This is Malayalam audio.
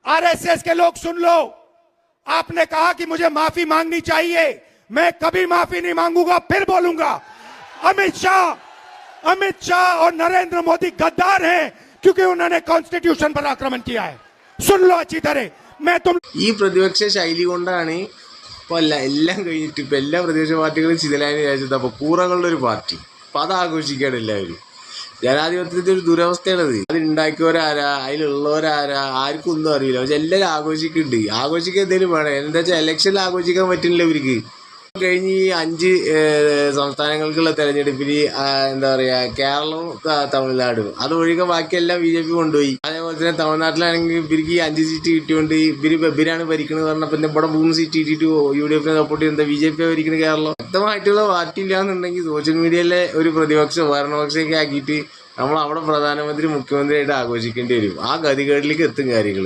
आरएसएस के लोग सुन लो, आपने कहा कि मुझे माफी मांगनी चाहिए, मैं कभी माफी नहीं मांगूंगा, फिर बोलूंगा। अमित शाह और नरेंद्र मोदी गद्दार हैं क्योंकि उन्होंने कॉन्स्टिट्यूशन पर आक्रमण किया है। सुन लो अच्छी तरह, मैं तुम ഈ പ്രതിപക്ഷ ശൈലി കൊണ്ടാണ് ഇപ്പോൾ എല്ലാം കഴിഞ്ഞിട്ട് ഇപ്പം എല്ലാ പ്രതിപക്ഷ പാർട്ടികളും ശിഥിലായെന്ന് വിചാരിച്ചത്. അപ്പോൾ കൂറകളുടെ ഒരു പാർട്ടി, അപ്പം അത് ആഘോഷിക്കുകയാണ് എല്ലാവരും. ജനാധിപത്യത്തിൽ ഒരു ദുരവസ്ഥയാണത്. അതുണ്ടാക്കിയവരാരാ, അതിലുള്ളവരാരാ, ആർക്കും ഒന്നും അറിയില്ല. പക്ഷെ എല്ലാവരും ആഘോഷിക്കുന്നുണ്ട്. ആഘോഷിക്കാൻ എന്തെങ്കിലും വേണം. എന്താ വെച്ചാൽ ഇലക്ഷനിൽ ആഘോഷിക്കാൻ പറ്റുന്നില്ല ഇവർക്ക്. കഴിഞ്ഞ് ഈ 5 സംസ്ഥാനങ്ങൾക്കുള്ള തെരഞ്ഞെടുപ്പിൽ എന്താ പറയുക, കേരളവും തമിഴ്നാടും അതൊഴികെ ബാക്കിയെല്ലാം BJP കൊണ്ടുപോയി. അതേപോലെ തന്നെ തമിഴ്നാട്ടിലാണെങ്കിൽ ഇവർക്ക് ഈ 5 സീറ്റ് കിട്ടിയോണ്ട് ഇവരാണ് ഭരിക്കുന്നത് പറഞ്ഞപ്പോൾ ഇവിടെ 3 സീറ്റ് കിട്ടിയിട്ട് UDF സപ്പോർട്ട് ചെയ്യുന്നത് BJP ഭരിക്കുന്നത് കേരളം. വ്യക്തമായിട്ടുള്ള പാർട്ടി ഇല്ലാന്നുണ്ടെങ്കിൽ സോഷ്യൽ മീഡിയയിലെ ഒരു പ്രതിപക്ഷം ഭരണപക്ഷമൊക്കെ ആക്കിയിട്ട് നമ്മൾ അവിടെ പ്രധാനമന്ത്രി മുഖ്യമന്ത്രിയായിട്ട് ആഘോഷിക്കേണ്ടി വരും. ആ ഗതികേടിലേക്ക് എത്തും കാര്യങ്ങൾ.